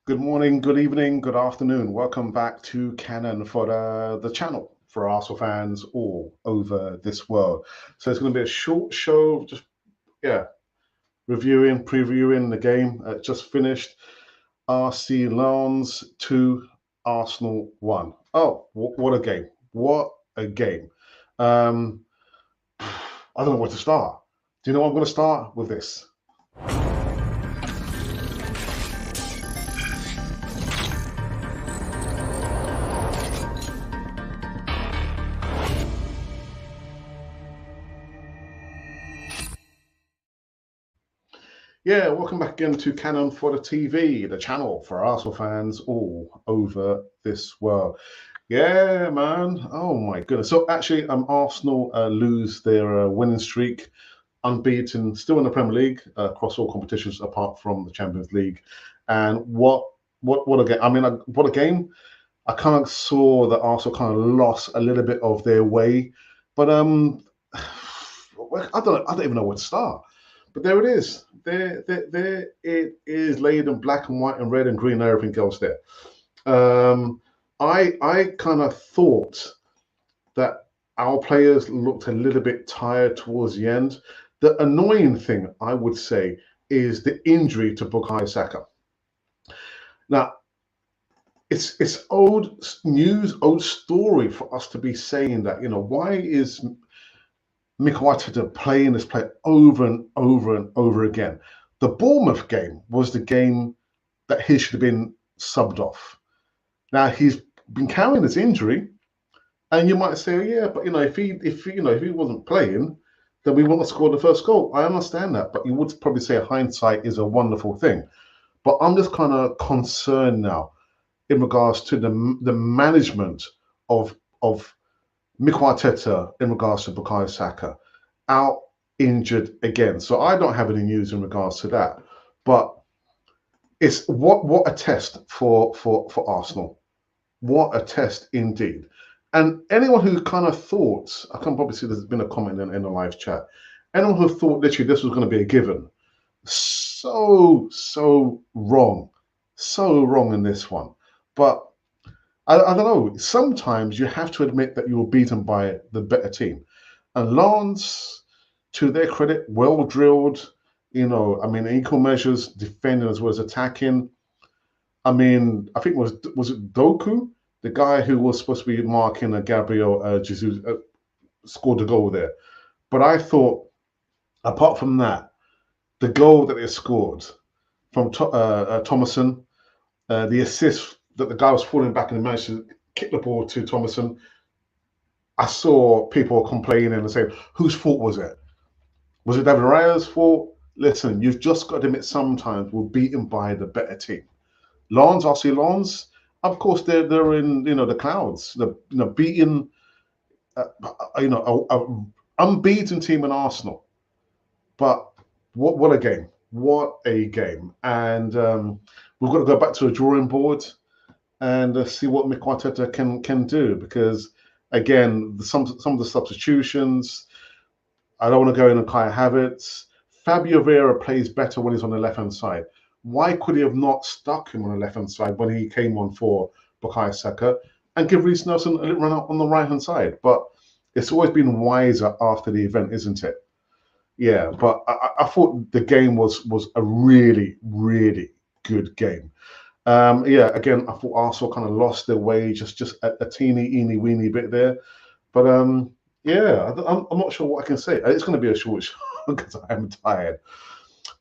Good morning, good evening, good afternoon. Welcome back to Canon Fodder, the channel for Arsenal fans all over this world. So it's going to be a short show, just reviewing, previewing the game. Just finished. RC Lens 2, Arsenal 1. Oh, what a game! What a game! Um, I don't know where to start. Do you know what I'm going to start with this? Yeah, welcome back again to Canon Fodder TV, the channel for Arsenal fans all over this world. Yeah, man. Oh my goodness. So actually, Arsenal lose their winning streak, unbeaten, still in the Premier League across all competitions apart from the Champions League. And what a game! I mean, what a game! I kind of saw that Arsenal kind of lost a little bit of their way, but I don't even know where to start. But there it is. There it is, laid in black and white and red and green and everything else there. Um, I kind of thought that our players looked a little bit tired towards the end. The annoying thing, I would say, is the injury to Bukayo Saka. Now, it's old news, old story for us to be saying that. Why is Mikel Arteta playing this play over and over and over again? The Bournemouth game was the game that he should have been subbed off. Now he's been carrying this injury, and you might say, yeah, but if he wasn't playing, then we wouldn't have scored the first goal. I understand that, but you would probably say hindsight is a wonderful thing. But I'm just kind of concerned now in regards to the management of Mikel Arteta in regards to Bukayo Saka, out injured again. So I don't have any news in regards to that. But it's what a test for Arsenal. What a test indeed. And anyone who kind of thought, I can probably see there's been a comment in the live chat, anyone who thought literally this was going to be a given, so wrong. So wrong in this one. But I don't know. Sometimes you have to admit that you were beaten by the better team. And Lens, to their credit, well drilled. I mean, equal measures, defending as well as attacking. I mean, I think was it Doku, the guy who was supposed to be marking Gabriel Jesus, scored the goal there. But I thought, apart from that, the goal that they scored from Thomason, the assist that the guy was falling back and he managed to kick the ball to Thomason. I saw people complaining and saying, whose fault was it? Was it David Raya's fault? Listen, you've just got to admit sometimes we're beaten by the better team. Lens, RC Lens, of course, they're in the clouds. They're beating a unbeaten team in Arsenal. But what a game! What a game! And we've got to go back to the drawing board and see what Mikel Arteta can do, because again, some of the substitutions, I don't want to go in and Kai Havertz. Fabio Vieira plays better when he's on the left-hand side. Why could he have not stuck him on the left-hand side when he came on for Bukayo Saka and give Reece Nelson a little run out on the right-hand side? But it's always been wiser after the event, isn't it? Yeah, but I thought the game was a really, really good game. Again, I thought Arsenal kind of lost their way, just a teeny weeny bit there. But I'm not sure what I can say. It's going to be a short show because I am tired.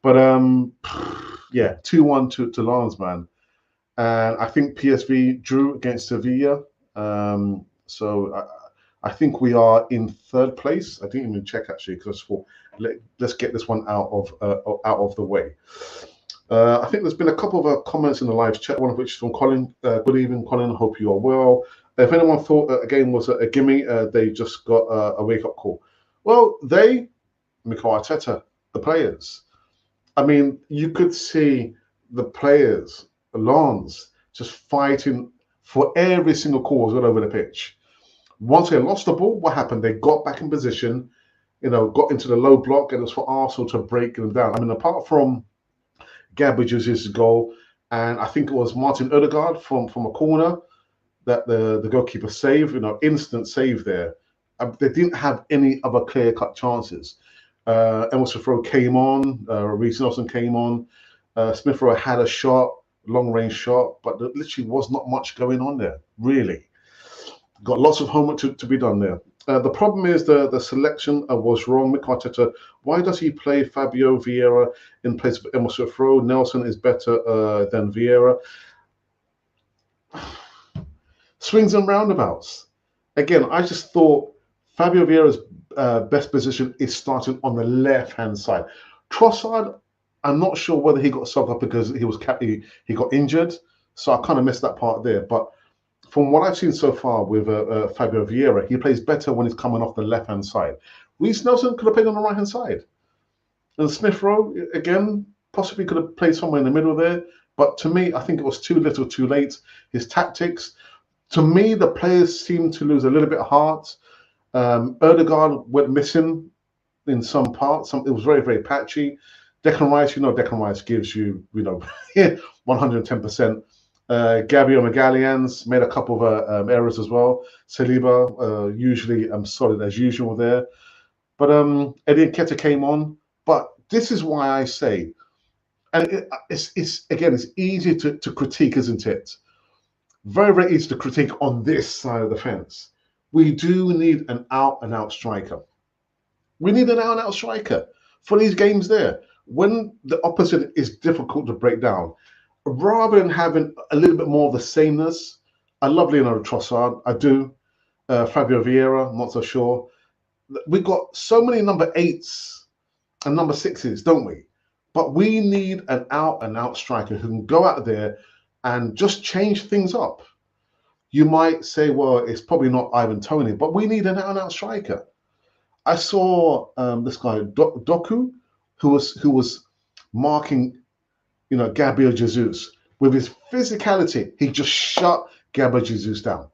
But 2-1 to Lens, man. And I think PSV drew against Sevilla. So I think we are in third place. I didn't even check actually because I thought let's get this one out of the way. I think there's been a couple of comments in the live chat, one of which is from Colin. Good evening, Colin. Hope you are well. If anyone thought that a game was a gimme, they just got a wake-up call. Well, Mikel Arteta, the players. I mean, you could see the players, Lens, just fighting for every single cause all over the pitch. Once they lost the ball, what happened? They got back in position, got into the low block, and it was for Arsenal to break them down. I mean, apart from Gabriel Jesus' goal, And I think it was Martin Odegaard from a corner that the goalkeeper saved, instant save there. They didn't have any other clear-cut chances. Emerson Rowe came on, Reece Nelson came on, Smith Rowe had a shot, long-range shot, but there literally was not much going on there, really. Got lots of homework to be done there. The problem is the selection was wrong. Mikel Arteta, why does he play Fabio Vieira in place of Emerson Rowe? Nelson is better than Vieira. Swings and roundabouts. Again, I just thought Fabio Vieira's best position is starting on the left-hand side. Trossard, I'm not sure whether he got subbed up because he got injured, so I kind of missed that part there. But from what I've seen so far with Fabio Vieira, he plays better when he's coming off the left-hand side. Reece Nelson could have played on the right-hand side. And Smith Rowe, again, possibly could have played somewhere in the middle there. But to me, I think it was too little too late. His tactics, to me, the players seemed to lose a little bit of heart. Odegaard went missing in some parts. It was very, very patchy. Declan Rice gives you, 110%. Gabby Magalhães made a couple of errors as well. Saliba, usually solid as usual there. But Eddie Nketiah came on. But this is why I say, and it's easy to critique, isn't it? Very, very easy to critique on this side of the fence. We do need an out-and-out striker. We need an out-and-out striker for these games there. When the opposite is difficult to break down, rather than having a little bit more of the sameness, I love Leonardo Trossard. I do. Fabio Vieira, I'm not so sure. We've got so many number 8s and number 6s, don't we? But we need an out-and-out striker who can go out there and just change things up. You might say, well, it's probably not Ivan Toney, but we need an out-and-out striker. I saw this guy, Doku, who was marking, Gabriel Jesus. With his physicality, he just shut Gabriel Jesus down.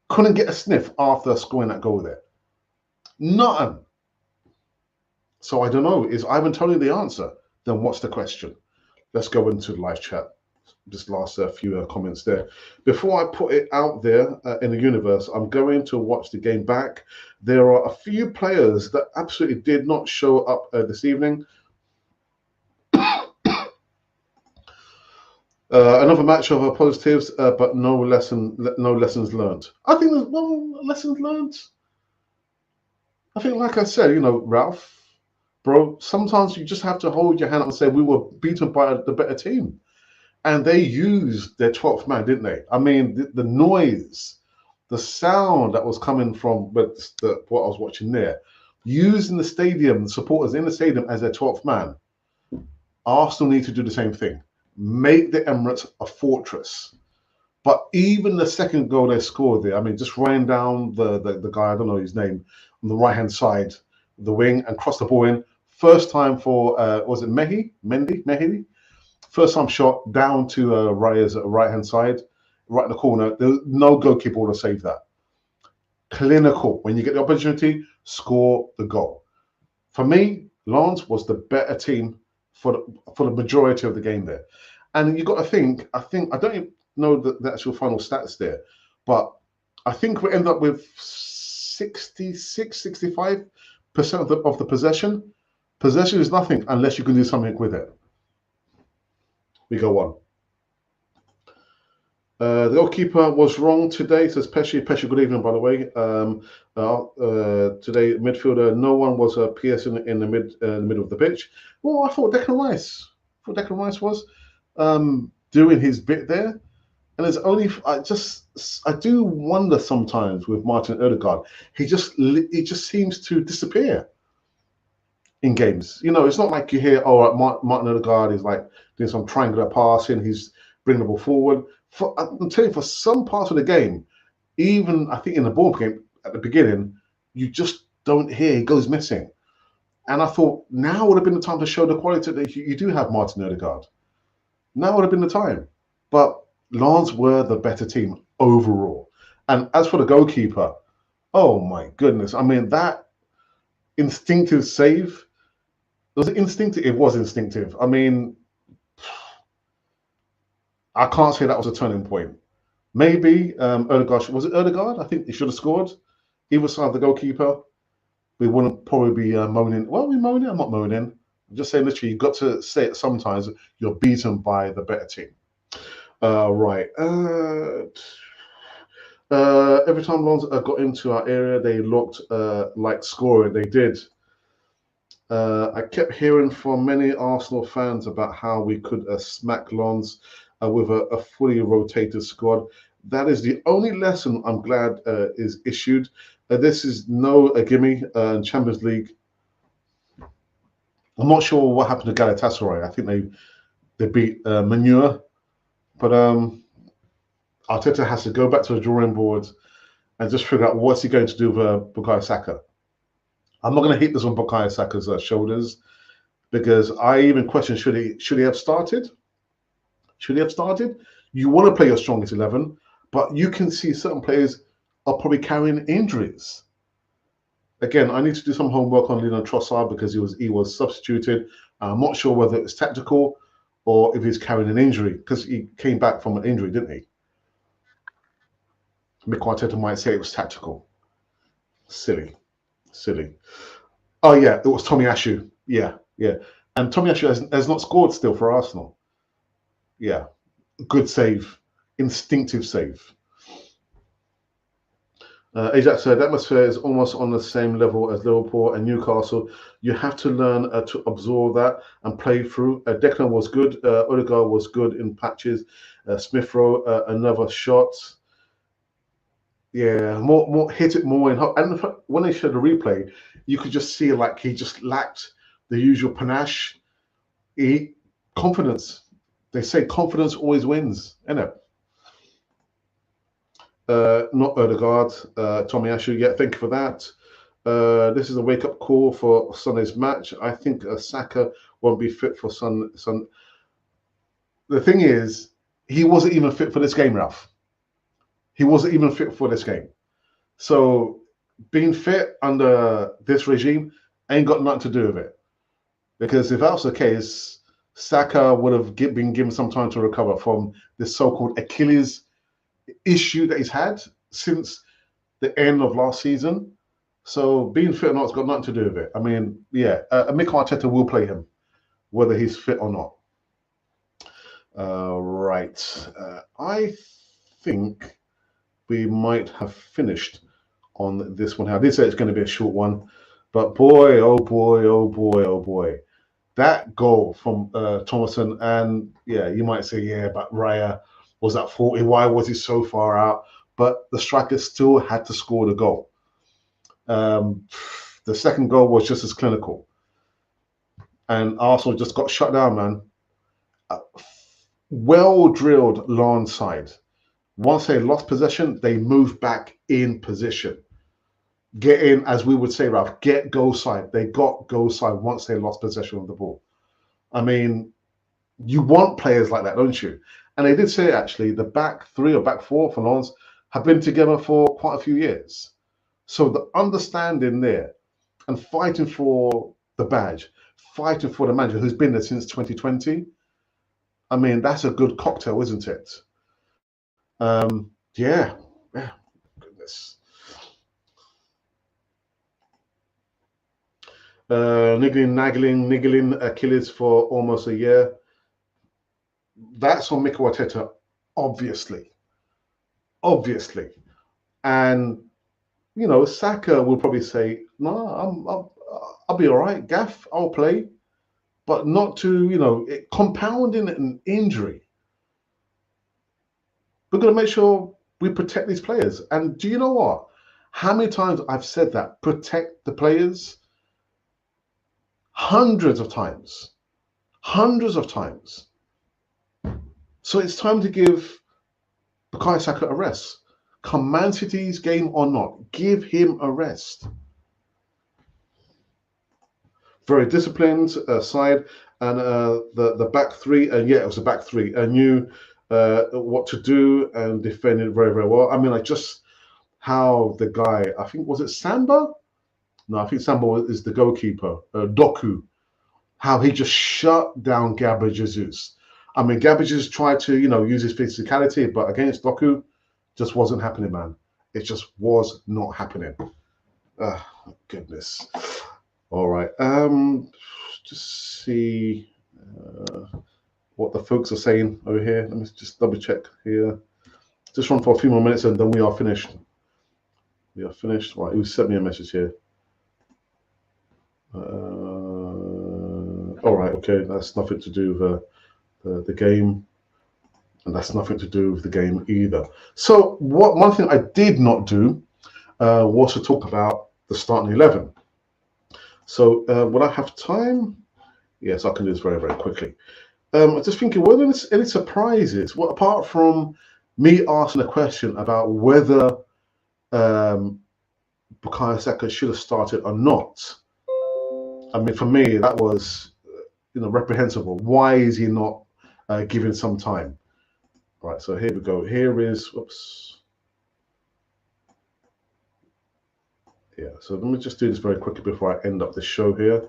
Couldn't get a sniff after scoring that goal there. Nothing. So I don't know. Is Ivan Toney the answer? Then what's the question? Let's go into the live chat. Just last few comments there. Before I put it out there in the universe, I'm going to watch the game back. There are a few players that absolutely did not show up this evening. Another match of positives, but no lessons learned. I think there's no lessons learned. I think, like I said, Ralph, bro, sometimes you just have to hold your hand up and say we were beaten by the better team. And they used their 12th man, didn't they? I mean, the noise, the sound that was coming from what I was watching there, using the stadium, the supporters in the stadium as their 12th man. Arsenal need to do the same thing. Make the Emirates a fortress. But even the second goal they scored there, I mean, just running down the guy, I don't know his name, on the right-hand side, the wing, and cross the ball in. First time for, was it Mendy? First time shot down to Raya's right-hand side, right in the corner. There's no goalkeeper would have saved that. Clinical. When you get the opportunity, score the goal. For me, Lens was the better team for the majority of the game there. And you got to think, I don't even know the actual final stats there, but I think we end up with 65% of the possession. Possession is nothing unless you can do something with it. We go on. The goalkeeper was wrong today, says Pesci. Pesci, good evening, by the way. Today, midfielder, no one was piercing in the middle of the pitch. Well, I thought Declan Rice was doing his bit there. And there's only, I do wonder sometimes with Martin Odegaard, he just seems to disappear in games. It's not like you hear, Martin Odegaard is like doing some triangular passing, he's bringing the ball forward. I'm telling you, for some parts of the game, even I think in the ball game at the beginning, you just don't hear, he goes missing. And I thought now would have been the time to show the quality that you do have Martin Odegaard. Now would have been the time. But Lens were the better team overall. And as for the goalkeeper, oh my goodness. I mean, that instinctive save, was it instinctive? It was instinctive. I mean, I can't say that was a turning point. Maybe Odegaard, was it Odegaard? I think he should have scored. Either side of the goalkeeper. We wouldn't probably be moaning. Well, we moaning. I'm not moaning. I'm just saying literally, you've got to say it sometimes. You're beaten by the better team. Right. Every time Lons got into our area, they looked like scoring. They did. I kept hearing from many Arsenal fans about how we could smack Lons with a fully rotated squad. That is the only lesson I'm glad is issued. This is no gimme in Champions League. I'm not sure what happened to Galatasaray. I think they beat Manure, but Arteta has to go back to the drawing board and just figure out what's he going to do with Bukayo Saka. I'm not going to hit this on Bukayo Saka's shoulders because I even question should he have started? Should he have started? You want to play your strongest 11, but you can see certain players are probably carrying injuries. Again, I need to do some homework on Leon Trossard because he was substituted. I'm not sure whether it was tactical or if he's carrying an injury because he came back from an injury, didn't he? Mikel Arteta might say it was tactical. Silly. Oh yeah, it was Tomiyasu. Yeah. And Tomiyasu has not scored still for Arsenal. Yeah, good save, instinctive save. Ajax said, atmosphere is almost on the same level as Liverpool and Newcastle. You have to learn to absorb that and play through. Declan was good. Odegaard was good in patches. Smith Rowe, another shot. Yeah, more hit it more. And when they showed the replay, you could just see like he just lacked the usual panache. Confidence. They say confidence always wins, innit? Not Odegaard, Tomiyasu. Yeah, thank you for that. This is a wake-up call for Sunday's match. I think Saka won't be fit for Sun. The thing is, he wasn't even fit for this game, Ralph. He wasn't even fit for this game. So being fit under this regime ain't got nothing to do with it. Because if that was the case, Saka would have been given some time to recover from this so-called Achilles issue that he's had since the end of last season. So being fit or not has got nothing to do with it. I mean, yeah, Mikel Arteta will play him, whether he's fit or not. Right. I think we might have finished on this one. I did say it's going to be a short one, but boy, oh boy. That goal from Thomason, and yeah, you might say, yeah, but Raya was at 40. Why was he so far out? But the striker still had to score the goal. The second goal was just as clinical. And Arsenal just got shut down, man. Well-drilled long side. Once they lost possession, they moved back in position. Get in, as we would say, Ralph, get goal side. They got goal side once they lost possession of the ball. I mean, you want players like that, don't you? And they did say, actually, the back three or back four for Lens have been together for quite a few years. So the understanding there and fighting for the badge, fighting for the manager who's been there since 2020, I mean, that's a good cocktail, isn't it? Yeah, goodness. Niggling Achilles for almost a year. That's on Mikel Arteta, obviously. And, you know, Saka will probably say, no, I'll be all right. Gaff, I'll play. But not to, you know, compounding an injury. We're going to make sure we protect these players. And do you know what? How many times I've said that? Protect the players? Hundreds of times. So it's time to give Bukayo Saka a rest. Come Man City's game or not, give him a rest. Very disciplined side, and the back three, and yeah, it was a back three. I knew what to do and defended very, very well. I mean, like just how the guy, I think, was it Samba? No, I think Samba is the goalkeeper, Doku. How he just shut down Gabriel Jesus. I mean, Gabby just tried to, use his physicality, but against Doku, just wasn't happening, man. It just was not happening. Goodness. All right. Just see what the folks are saying over here. Let me just double check here. Just run for a few more minutes and then we are finished. We are finished. Right, who sent me a message here? All right, okay, that's nothing to do with the game, and that's nothing to do with the game either. So, one thing I did not do was to talk about the starting 11. So, will I have time? Yes, I can do this very, very quickly. I'm just thinking, were there any surprises? Well, apart from me asking a question about whether Bukayo Saka should have started or not. I mean, for me, that was, reprehensible. Why is he not given some time? Right, so here we go. Here is, whoops. Yeah, so let me just do this very quickly before I end up the show here.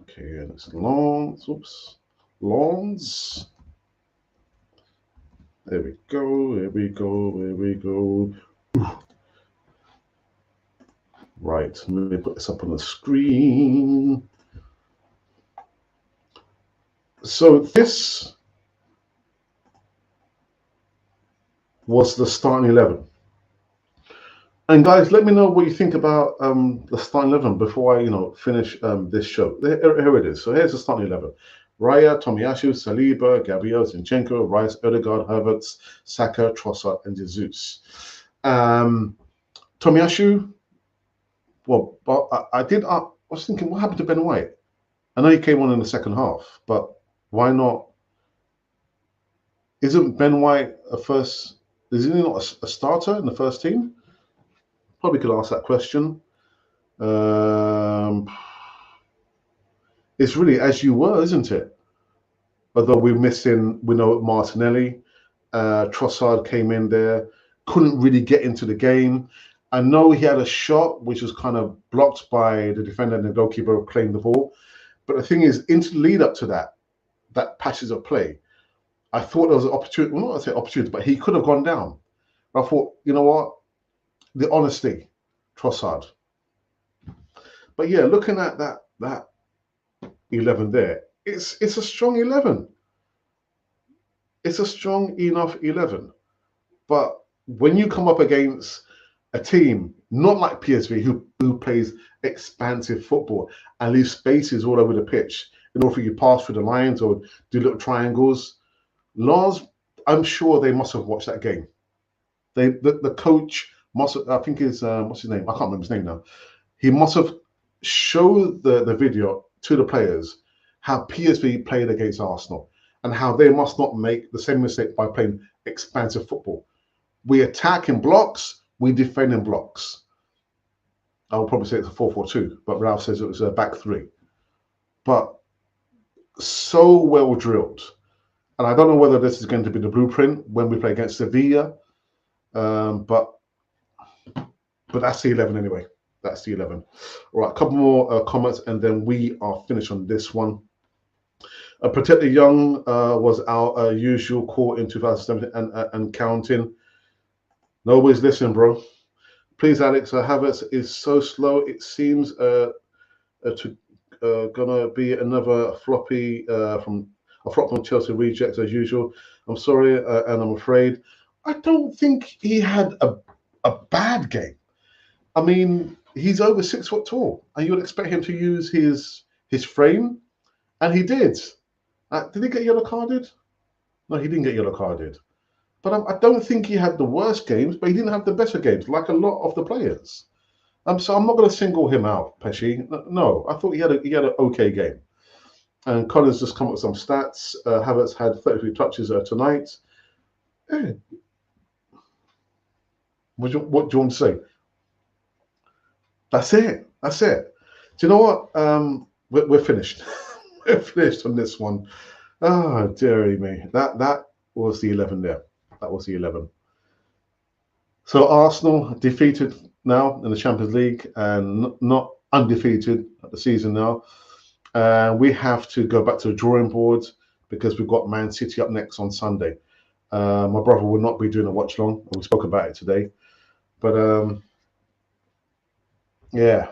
Okay, and it's Lawns, oops, Lawns. There we go, there we go, there we go. Right, let me put this up on the screen. So this was the starting 11. And guys, let me know what you think about the starting 11 before I, finish this show. Here it is. So here's the starting 11. Raya, Tomiyasu, Saliba, Gabriel, Zinchenko, Rice, Odegaard, Havertz, Saka, Trossard, and Jesus. Tomiyasu, well, I was thinking, what happened to Ben White? I know he came on in the second half, but why not? Isn't Ben White is he not a starter in the first team? Probably could ask that question. It's really as you were, isn't it? Although we know Martinelli, Trossard came in there, couldn't really get into the game. I know he had a shot which was kind of blocked by the defender and the goalkeeper claimed the ball. But the thing is, into the lead up to that patches of play, I thought there was an opportunity. Well, not to say opportunity, but he could have gone down. I thought, you know what? The honesty, Trossard. But yeah, looking at that 11 there, it's a strong 11. It's a strong enough 11. But when you come up against a team not like PSV who plays expansive football and leaves spaces all over the pitch in order for you to pass through the lines or do little triangles, Lars, I'm sure they must have watched that game. The coach must have, I think is what's his name? I can't remember his name now. He must have showed the video to the players how PSV played against Arsenal and how they must not make the same mistake by playing expansive football. We attack in blocks, we defend in blocks. I will probably say it's a 4-4-2, but Ralph says it was a back three. But so well drilled. And I don't know whether this is going to be the blueprint when we play against Sevilla. But that's the 11 anyway. That's the 11. All right, a couple more comments and then we are finished on this one. Protect the Young was our usual call in 2017 and counting. Nobody's listening, bro. Please, Alex, Havertz is so slow. It seems gonna be another floppy from Chelsea rejects as usual. I'm sorry, and I'm afraid. I don't think he had a bad game. I mean, he's over 6 foot tall, and you would expect him to use his frame, and he did. Did he get yellow carded? No, he didn't get yellow carded. But I don't think he had the worst games, but he didn't have the better games, like a lot of the players. So I'm not going to single him out, Pesci. No, I thought he had an okay game. And Collins just come up with some stats. Havertz had 33 touches tonight. Yeah. What do you want to say? That's it. That's it. Do you know what? We're finished. We're finished on this one. Oh, dearie me. That was the 11 there. That was the 11. So Arsenal defeated now in the Champions League and not undefeated at the season now. We have to go back to the drawing board because we've got Man City up next on Sunday. My brother will not be doing a watch long. We spoke about it today. But yeah.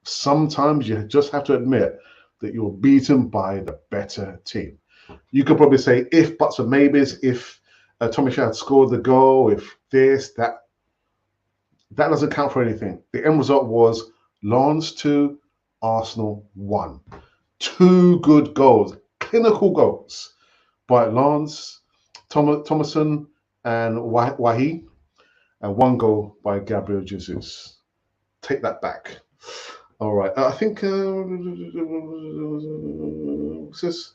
Sometimes you just have to admit that you're beaten by the better team. You could probably say if, buts, and maybes. If Tommy Shah had scored the goal, if this, that doesn't count for anything. The end result was Lens 2, Arsenal 1. 2 good goals, clinical goals by Lens, Thomason, and Wahi, and 1 goal by Gabriel Jesus. Take that back. All right, I think says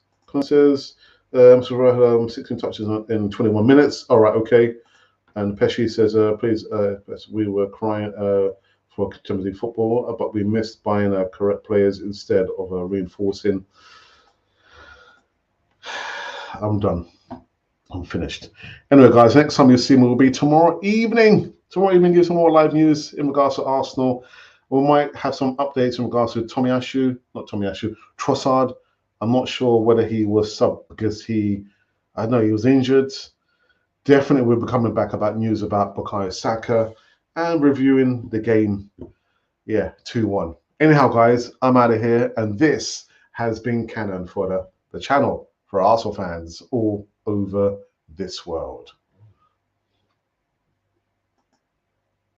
16 touches in 21 minutes. All right, okay. And Pesci says, please, we were crying for Champions League football, but we missed buying correct players instead of reinforcing. I'm done. I'm finished. Anyway, guys, next time you see me will be tomorrow evening. Tomorrow evening, give some more live news in regards to Arsenal. We might have some updates in regards to Trossard. I'm not sure whether he was sub because I know he was injured. Definitely we'll be coming back about news about Bukayo Saka and reviewing the game. Yeah, 2-1. Anyhow, guys, I'm out of here. And this has been Cannon for the channel for Arsenal fans all over this world.